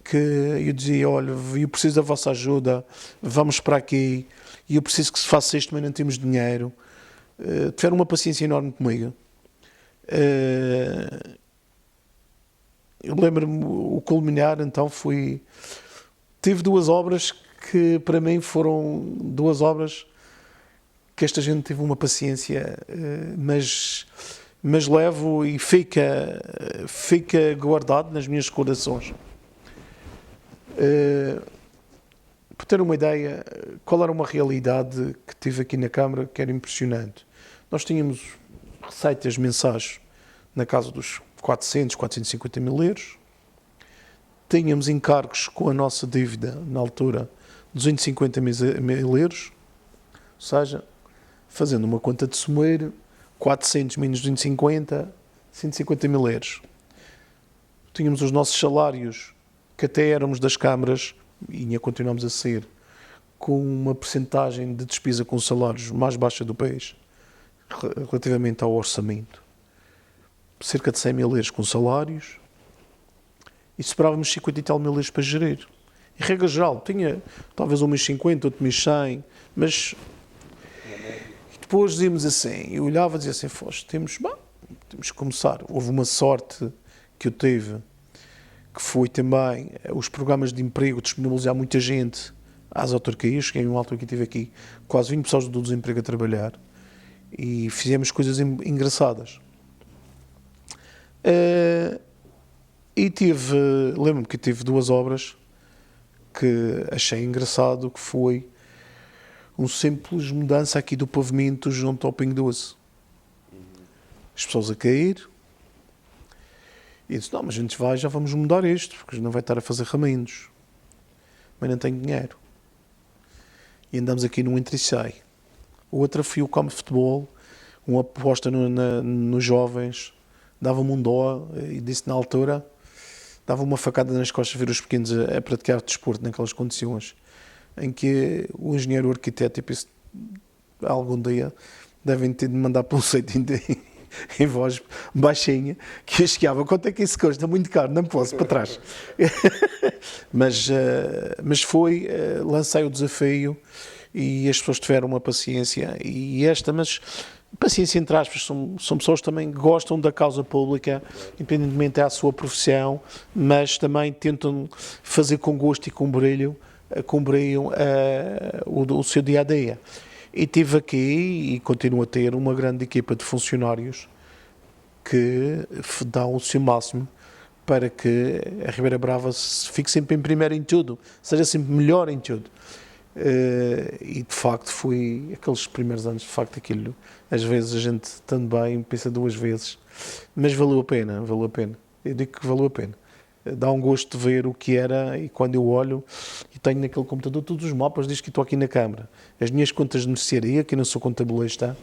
B: que eu dizia, olha, eu preciso da vossa ajuda, vamos para aqui, e eu preciso que se faça isto, mas não temos dinheiro. Tiveram uma paciência enorme comigo. Eu lembro-me, o culminar então tive 2 obras que para mim foram 2 obras que esta gente teve uma paciência, mas levo e fica guardado nas minhas recordações. por ter uma ideia, qual era uma realidade que tive aqui na Câmara que era impressionante. Nós tínhamos receitas mensais na casa dos 400, 450 mil euros. Tínhamos encargos com a nossa dívida, na altura, 250 mil euros. Ou seja, fazendo uma conta de someiro, 400 menos 250, 150 mil euros. Tínhamos os nossos salários, que até éramos das câmaras, e ainda continuamos a ser, com uma percentagem de despesa com salários mais baixa do país, relativamente ao orçamento. Cerca de 100 mil euros com salários, e sobrávamos 50 e tal mil euros para gerir. Em regra geral, tinha talvez um mês 50, outro mês 100, mas depois dizíamos assim, eu olhava e dizia assim, temos que começar. Houve uma sorte que eu tive, que foi também os programas de emprego, disponibilizar muita gente às autarquias. Cheguei a uma altura que tive aqui quase 20 pessoas do desemprego a trabalhar e fizemos coisas engraçadas. E lembro-me que tive duas obras que achei engraçado, que foi um simples mudança aqui do pavimento junto ao Pingo Doce. As pessoas a cair. E eu disse, não, mas a gente já vamos mudar isto, porque a gente não vai estar a fazer remendos. Mas não tenho dinheiro. E andamos aqui num entre e sai. Outra foi o Come Futebol, uma aposta nos jovens, dava-me um dó, e disse na altura, dava uma facada nas costas ver os pequenos a praticar desporto naquelas condições, em que o engenheiro, o arquiteto, e penso, algum dia devem ter de mandar para um site em voz baixinha, que eu chegava, quanto é que isso custa? Muito caro, não posso, para trás. mas lancei o desafio e as pessoas tiveram uma paciência, mas paciência entre aspas, são pessoas também que gostam da causa pública, independentemente da sua profissão, mas também tentam fazer com gosto e com brilho o seu dia-a-dia. E tive aqui, e continuo a ter, uma grande equipa de funcionários que dão o seu máximo para que a Ribeira Brava fique sempre em primeiro em tudo, seja sempre melhor em tudo. E de facto foi aqueles primeiros anos, de facto aquilo, às vezes a gente também pensa duas vezes, mas valeu a pena, eu digo que valeu a pena. Dá um gosto de ver o que era, e quando eu olho e tenho naquele computador todos os mapas, diz que estou aqui na Câmara, as minhas contas de mercearia, que eu não sou contabilista,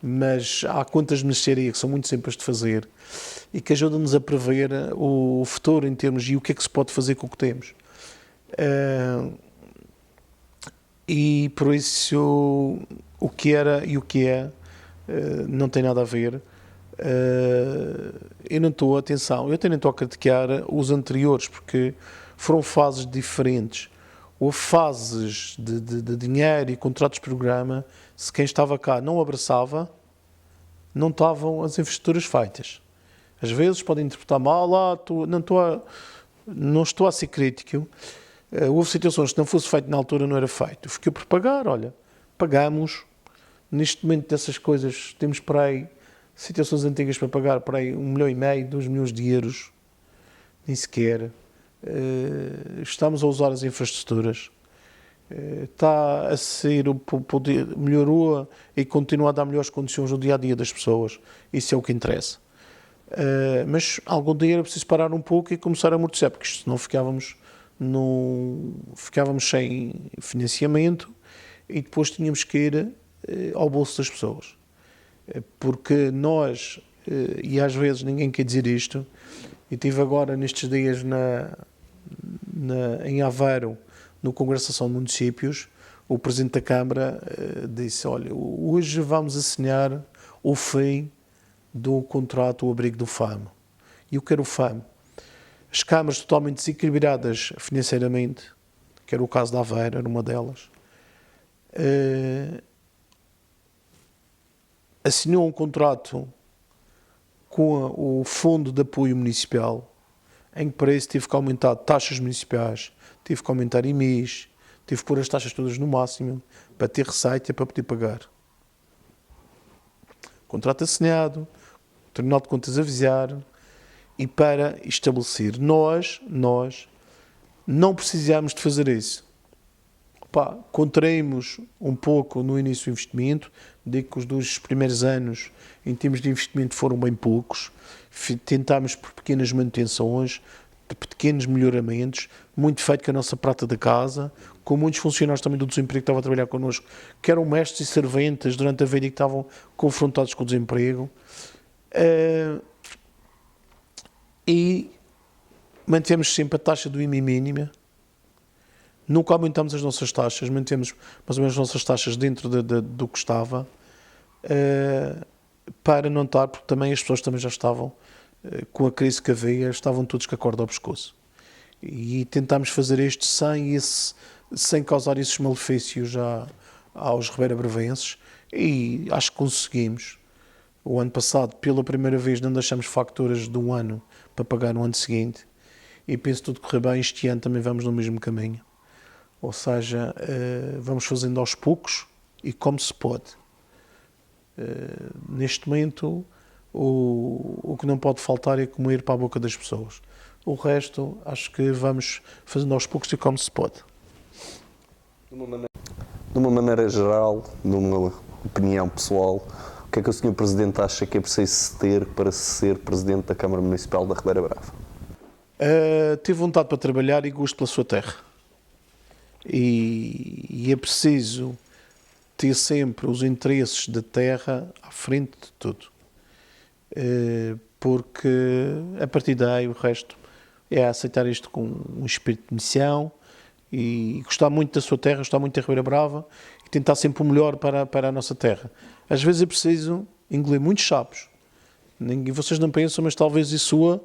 B: mas há contas de mercearia que são muito simples de fazer e que ajudam-nos a prever o futuro em termos e o que é que se pode fazer com o que temos. E por isso o que era e o que é não tem nada a ver. Eu não estou, atenção, eu até nem estou a criticar os anteriores, porque foram fases diferentes. Houve fases de dinheiro e contratos de programa, se quem estava cá não abraçava, não estavam as infraestruturas feitas. Às vezes podem interpretar mal, não estou a ser crítico. Houve situações que não fosse feito na altura, não era feito. Fiquei por pagar, olha, pagamos. Neste momento dessas coisas, temos para aí situações antigas para pagar para aí 1,5 milhão, 2 milhões de euros, nem sequer. Estamos a usar as infraestruturas. Está a ser, melhorou e continua a dar melhores condições no dia-a-dia das pessoas. Isso é o que interessa. Mas algum dia era preciso parar um pouco e começar a amortecer, porque senão ficávamos sem financiamento e depois tínhamos que ir ao bolso das pessoas. Porque nós, e às vezes ninguém quer dizer isto, eu estive agora nestes dias em Aveiro, no Congresso de Ação de Municípios, o Presidente da Câmara disse, olha, hoje vamos assinar o fim do contrato, o abrigo do FAM. E o que era o FAM? As câmaras totalmente desequilibradas financeiramente, que era o caso da Aveiro, era uma delas, assinou um contrato com o Fundo de Apoio Municipal, em que para isso tive que aumentar taxas municipais, tive que aumentar IMIs, tive que pôr as taxas todas no máximo, para ter receita para poder pagar. Contrato assinado, o Tribunal de Contas avisar, e para estabelecer. Nós não precisamos de fazer isso. Pá, contraímos um pouco no início do investimento, digo que os 2 primeiros anos em termos de investimento foram bem poucos, tentámos por pequenas manutenções, de pequenos melhoramentos, muito feito com a nossa prata da casa, com muitos funcionários também do desemprego que estavam a trabalhar connosco, que eram mestres e serventes durante a vida e que estavam confrontados com o desemprego. E mantemos sempre a taxa do IMI mínima, nunca aumentamos as nossas taxas, mantemos mais ou menos as nossas taxas dentro do que estava, para não estar, porque também as pessoas também já estavam, com a crise que havia, estavam todos com a corda ao pescoço. E tentámos fazer isto sem causar esses malefícios aos ribeira-bravenses, e acho que conseguimos. O ano passado, pela primeira vez, não deixamos facturas de um ano para pagar no ano seguinte, e penso que tudo correr bem. Este ano também vamos no mesmo caminho, ou seja, vamos fazendo aos poucos e como se pode. Neste momento, o que não pode faltar é comer para a boca das pessoas. O resto, acho que vamos fazendo aos poucos e como se pode.
A: De uma maneira geral, numa opinião pessoal, o que é que o Sr. Presidente acha que é preciso ter para ser Presidente da Câmara Municipal da Ribeira Brava?
B: Tive vontade para trabalhar e gosto pela sua terra. E é preciso ter sempre os interesses da terra à frente de tudo. Porque a partir daí o resto é aceitar isto com um espírito de missão e gostar muito da sua terra, gostar muito da Ribeira Brava e tentar sempre o melhor para a nossa terra. Às vezes é preciso engolir muitos sapos. Vocês não pensam, mas talvez isso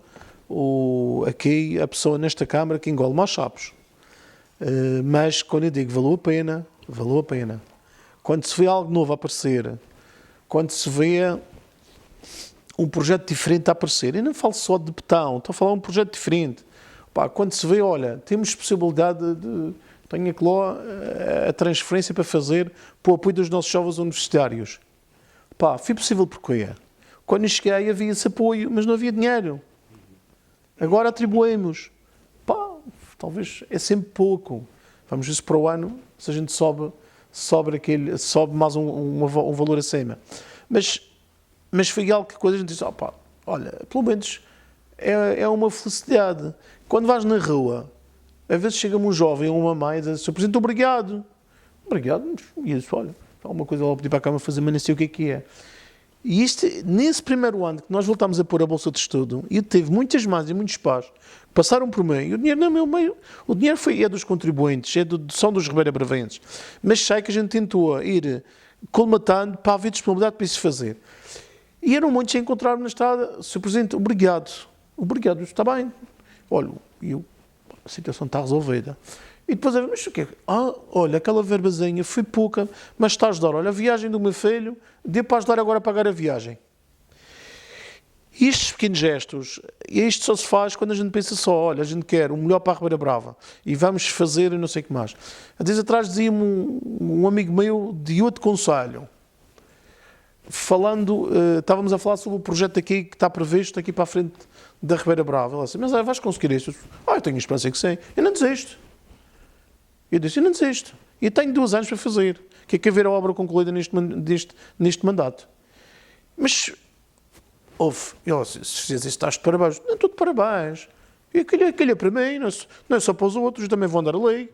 B: aqui a pessoa nesta Câmara que engole mais sapos. Mas quando eu digo valeu a pena, valeu a pena. Quando se vê algo novo a aparecer, quando se vê um projeto diferente a aparecer, eu não falo só de betão, estou a falar de um projeto diferente. Pá, quando se vê, olha, temos possibilidade tenho aqui lá a transferência para fazer para o apoio dos nossos jovens universitários. Pá, foi possível porque quando eu cheguei havia esse apoio, mas não havia dinheiro. Agora atribuímos. Pá, talvez é sempre pouco. Vamos ver se para o ano, se a gente sobe mais um valor acima. Mas foi algo que a gente disse, olha, pelo menos é uma felicidade. Quando vais na rua, às vezes chega-me um jovem ou uma mãe e diz, Sr. Presidente, obrigado. Obrigado. E eu disse, olha, alguma coisa lá pedir para a Câmara fazer, mas não sei o que é. E nesse primeiro ano que nós voltámos a pôr a bolsa de estudo, e teve muitas mães e muitos pais que passaram por mim, e o dinheiro não é meu meio, o dinheiro é dos contribuintes, são dos ribeira-bravenses, mas sei que a gente tentou ir colmatando para haver disponibilidade para isso fazer. E eram muitos a encontrar-me na estrada, Sr. Presidente, obrigado, está bem, olha, a situação está resolvida. E depois, mas o que é? Olha, aquela verbazinha foi pouca, mas está a ajudar. Olha, a viagem do meu filho, deu para ajudar agora a pagar a viagem. E estes pequenos gestos, isto só se faz quando a gente pensa só, olha, a gente quer o melhor para a Ribeira Brava e vamos fazer não sei o que mais. Há dias atrás dizia-me um amigo meu de outro concelho, estávamos a falar sobre o projeto aqui que está previsto aqui para a frente da Ribeira Brava. Ele disse, mas vais conseguir isto? Eu tenho esperança que sim. Eu não desisto. Eu disse, eu não desisto. E tenho 2 anos para fazer. Que é que haver a obra concluída neste mandato. Mas, se fizeres isso, estás de parabéns. Não estou de parabéns. E aquilo é para mim, não é só para os outros, eu também vou andar ali.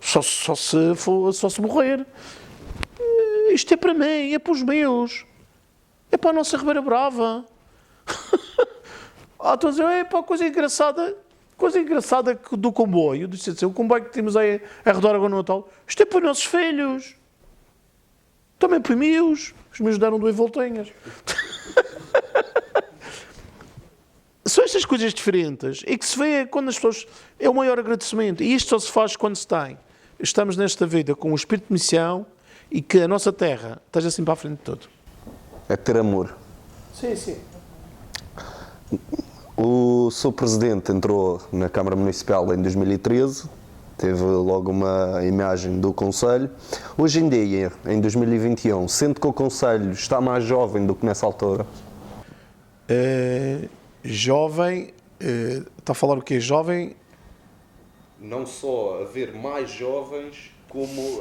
B: Só se morrer. Isto é para mim, é para os meus. É para a nossa Ribeira Brava. Estão a dizer, é para a coisa engraçada do comboio. Eu disse assim, o comboio que temos aí a rodar agora no Natal, isto é para os nossos filhos. Também para meus. Os meus deram 2 voltinhas. São estas coisas diferentes e que se vê quando as pessoas... É o maior agradecimento. E isto só se faz quando se tem. Estamos nesta vida com o espírito de missão e que a nossa terra esteja sempre à frente de tudo.
A: É ter amor.
B: Sim, sim.
A: O Sr. Presidente entrou na Câmara Municipal em 2013, teve logo uma imagem do Conselho. Hoje em dia, em 2021, sente que o Conselho está mais jovem do que nessa altura?
B: Jovem, está a falar o quê? Jovem?
C: Não só haver mais jovens, como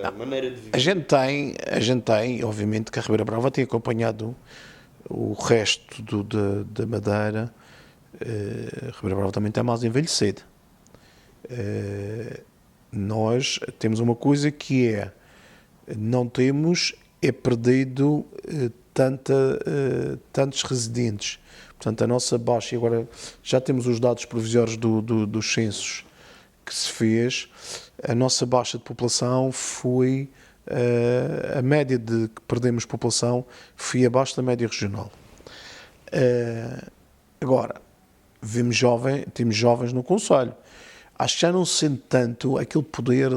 C: a maneira de viver.
B: A gente tem, obviamente, que a Ribeira Brava tem acompanhado o resto da Madeira. A Ribeira Brava também está mais envelhecida. Nós temos uma coisa que é, não temos perdido tantos residentes. Portanto, a nossa baixa, e agora já temos os dados provisórios dos censos que se fez, a nossa baixa de população foi, a média de que perdemos população foi abaixo da média regional. Agora, temos jovens no concelho. Acho que já não se sente tanto aquele poder,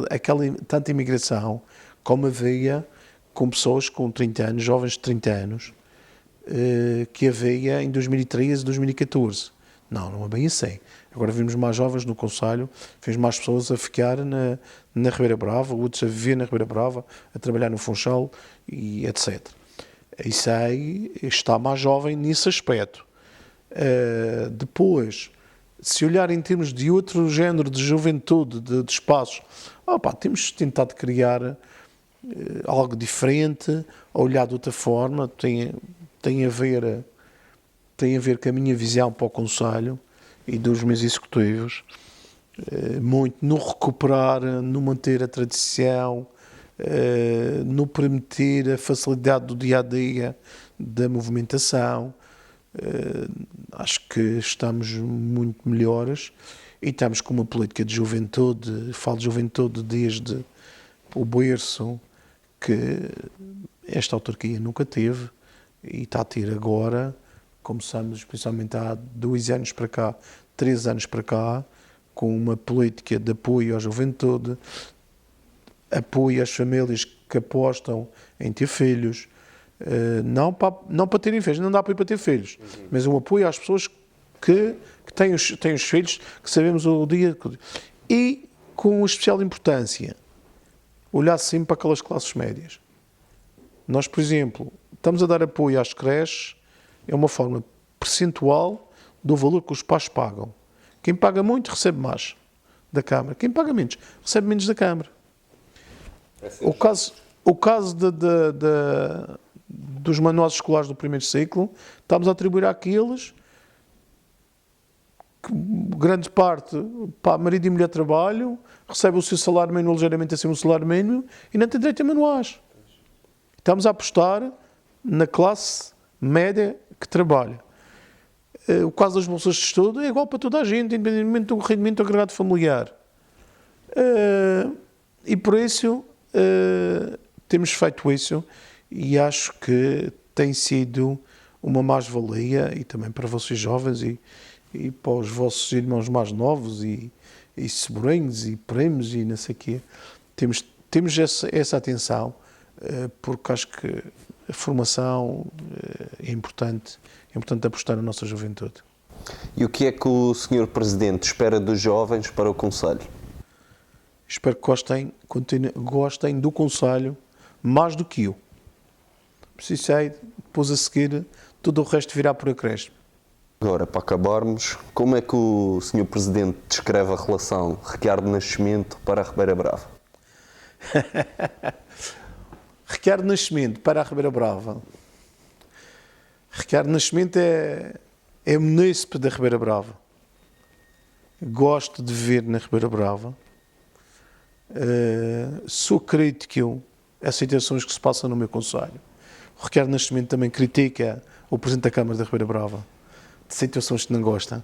B: tanta imigração, como havia com pessoas com 30 anos, jovens de 30 anos, que havia em 2013 e 2014. Não é bem assim. Agora vimos mais jovens no concelho, vimos mais pessoas a ficar na Ribeira Brava, outros a viver na Ribeira Brava, a trabalhar no Funchal e etc. Isso aí está mais jovem nesse aspecto. Depois, se olhar em termos de outro género de juventude, de espaços, temos tentado criar algo diferente, olhar de outra forma, tem a ver com a minha visão para o concelho e dos meus executivos, muito no recuperar, no manter a tradição, no permitir a facilidade do dia-a-dia, da movimentação. Acho que estamos muito melhores e estamos com uma política de juventude, falo de juventude desde o berço, que esta autarquia nunca teve e está a ter agora. Começamos, especialmente há 2 anos para cá, 3 anos para cá, com uma política de apoio à juventude, apoio às famílias que apostam em ter filhos, não para terem filhos, não dá apoio para ter filhos, mas um apoio às pessoas que têm os filhos, que sabemos o dia. E com especial importância, olhar sempre para aquelas classes médias. Nós, por exemplo, estamos a dar apoio às creches, é uma forma percentual do valor que os pais pagam. Quem paga muito recebe mais da Câmara. Quem paga menos recebe menos da Câmara. O caso dos manuais escolares do primeiro ciclo, estamos a atribuir àqueles que grande parte, marido e mulher trabalham, recebem o seu salário mínimo ligeiramente acima do salário mínimo e não têm direito a manuais. Estamos a apostar na classe média que trabalha. O caso das bolsas de estudo é igual para toda a gente, independentemente do rendimento agregado familiar. E por isso temos feito isso e acho que tem sido uma mais-valia e também para vocês jovens e para os vossos irmãos mais novos e sobrinhos e primos e não sei o quê. Temos essa atenção porque acho que a formação é importante apostar na nossa juventude.
A: E o que é que o Sr. Presidente espera dos jovens para o concelho?
B: Espero que gostem do concelho mais do que eu. Precisei, depois a seguir, tudo o resto virá por acréscimo.
A: Agora, para acabarmos, como é que o Sr. Presidente descreve a relação Ricardo Nascimento para a Ribeira Brava?
B: Ricardo Nascimento para a Ribeira Brava. Ricardo Nascimento é munícipe da Ribeira Brava. Gosto de viver na Ribeira Brava. Sou crítico a situações que se passam no meu concelho. O Ricardo Nascimento também critica o Presidente da Câmara da Ribeira Brava de situações que não gosta.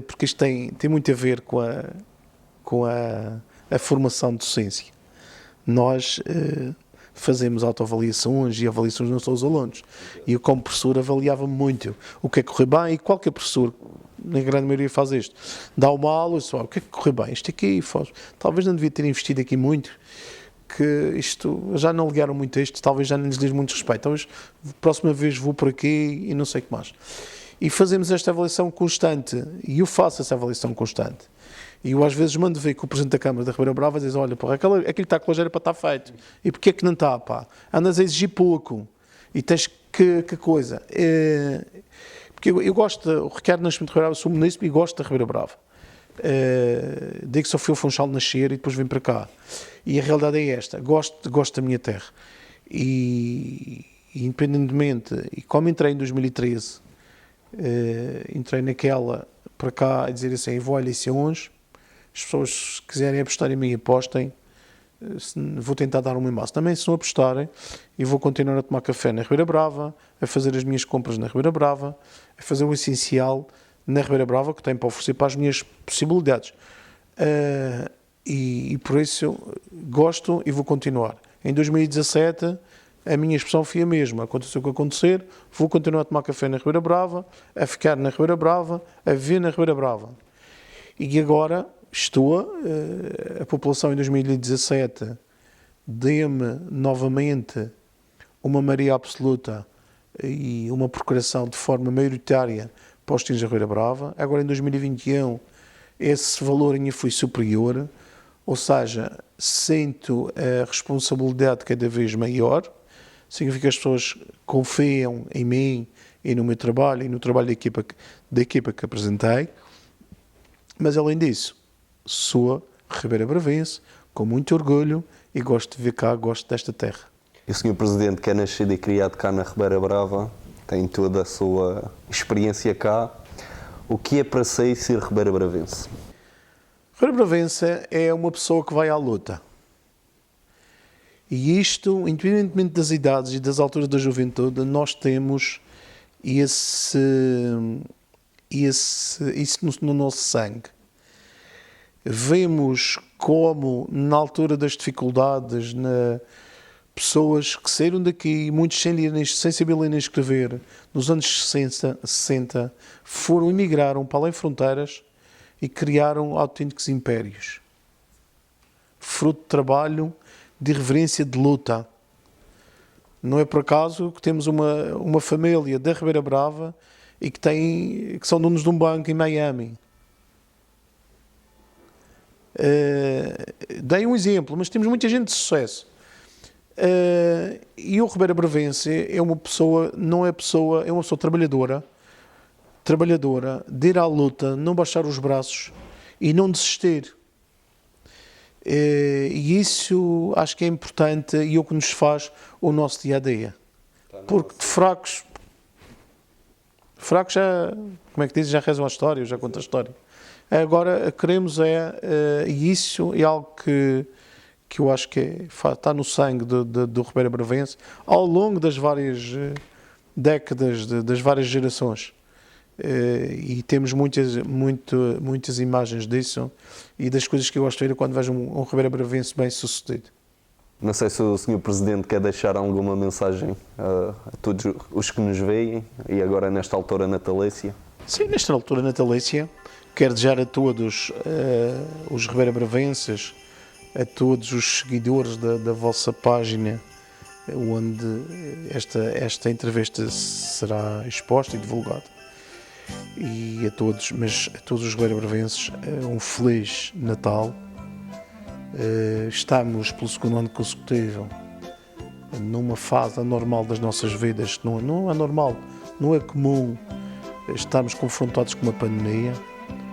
B: Porque isto tem muito a ver com a formação de docência. Nós fazemos autoavaliações e avaliações não só aos alunos. E eu, como professor, avaliava muito o que é que correu bem e qualquer professor, na grande maioria, faz isto. Dá uma aula e só, o que é que correu bem? Isto aqui, talvez não devia ter investido aqui muito, que isto, já não ligaram muito a isto, talvez já não lhes diz muito respeito. Talvez, próxima vez vou por aqui e não sei o que mais. E fazemos esta avaliação constante, e eu faço essa avaliação constante. E eu às vezes mando ver que o Presidente da Câmara da Ribeira Brava diz, olha, porra, aquilo está com a era para estar feito. E porquê é que não está, pá? Andas a exigir pouco. E tens que coisa. Porque eu gosto, o Ricardo Nascimento Ribeira Brava, sou munícipe e gosto da Ribeira Brava. Digo que só fui ao Funchal nascer e depois vim para cá. E a realidade é esta, gosto da minha terra. E independentemente, e como entrei em 2013, entrei naquela para cá a dizer assim, vou a eleições, as pessoas se quiserem apostar em mim, apostem, vou tentar dar uma massa. Também se não apostarem, eu vou continuar a tomar café na Ribeira Brava, a fazer as minhas compras na Ribeira Brava, a fazer o essencial na Ribeira Brava que tenho para oferecer para as minhas possibilidades. E por isso eu gosto e vou continuar. Em 2017 a minha expressão foi a mesma. Aconteceu o que acontecer, vou continuar a tomar café na Ribeira Brava, a ficar na Ribeira Brava, a viver na Ribeira Brava. E agora a população em 2017 deu-me novamente uma maioria absoluta e uma procuração de forma maioritária para os destinos da Ribeira Brava. Agora em 2021 esse valor ainda foi superior, ou seja, sinto a responsabilidade cada vez maior, significa que as pessoas confiam em mim e no meu trabalho e no trabalho da equipa que apresentei, mas além disso, sou Ribeira Bravense, com muito orgulho e gosto de vir cá, gosto desta terra.
A: E o Sr. Presidente, que é nascido e criado cá na Ribeira Brava, tem toda a sua experiência cá. O que é para si ser Ribeira Bravense?
B: Ribeira Bravense é uma pessoa que vai à luta. E isto, independentemente das idades e das alturas da juventude, nós temos isso no nosso sangue. Vemos como, na altura das dificuldades, pessoas que saíram daqui, muitos sem saber ler nem escrever, nos anos 60 foram, emigraram para além fronteiras e criaram autênticos impérios. Fruto de trabalho, de reverência, de luta. Não é por acaso que temos uma família da Ribeira Brava e que são donos de um banco em Miami. Dei um exemplo, mas temos muita gente de sucesso. E o Ribeira Bravense é uma pessoa trabalhadora, de ir à luta, não baixar os braços e não desistir. E isso acho que é importante e é o que nos faz o nosso dia-a-dia. Porque de fracos já, como é que diz, já rezam a história, já conta a história. Agora, queremos e isso é algo que eu acho que está no sangue do Ribeira Bravense ao longo das várias décadas, das várias gerações. E temos muitas imagens disso e das coisas que eu gosto de ver quando vejo um Ribeira Bravense bem sucedido.
A: Não sei se o Sr. Presidente quer deixar alguma mensagem a todos os que nos veem e agora nesta altura natalícia.
B: Sim, nesta altura natalícia quero desejar a todos os Ribeira Bravenses, a todos os seguidores da vossa página onde esta entrevista será exposta e divulgada. E a todos os Ribeira Bravenses, um feliz Natal. Estamos pelo segundo ano consecutivo numa fase anormal das nossas vidas, não é normal, não é comum estarmos confrontados com uma pandemia.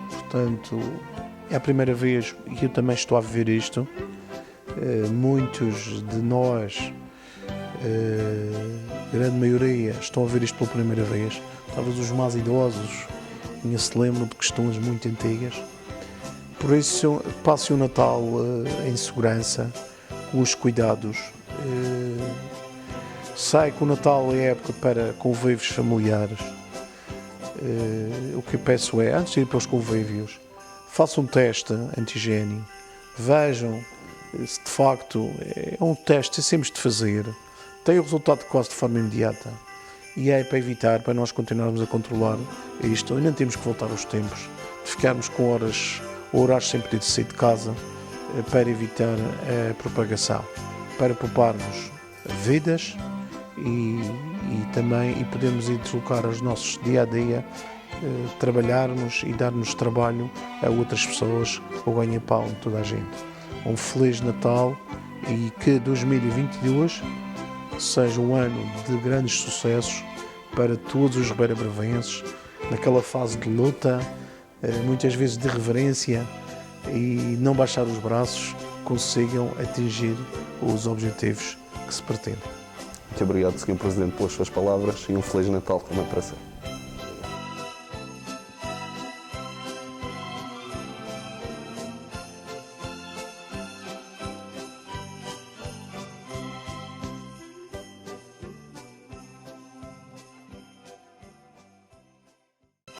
B: Portanto, é a primeira vez e eu também estou a viver isto. Muitos de nós, grande maioria, estão a ver isto pela primeira vez. Talvez os mais idosos ainda se lembram de questões muito antigas. Por isso, passe o Natal em segurança, com os cuidados. Sei que o Natal é época para convívios familiares. O que eu peço é, antes de ir para os convívios, façam um teste antigênio, vejam se de facto é um teste, temos de fazer, tem o resultado quase de forma imediata. E é para evitar, para nós continuarmos a controlar isto, e não temos que voltar aos tempos de ficarmos com horários sem poder sair de casa para evitar a propagação, para pouparmos vidas e também podermos ir deslocar os nossos dia-a-dia, trabalharmos e darmos trabalho a outras pessoas, o ganha-pão de toda a gente. Um Feliz Natal e que 2022 seja um ano de grandes sucessos para todos os Ribeira Bravenses, naquela fase de luta, muitas vezes de reverência e não baixar os braços, consigam atingir os objetivos que se pretende.
A: Muito obrigado, Sr. Presidente, pelas suas palavras e um Feliz Natal também para si.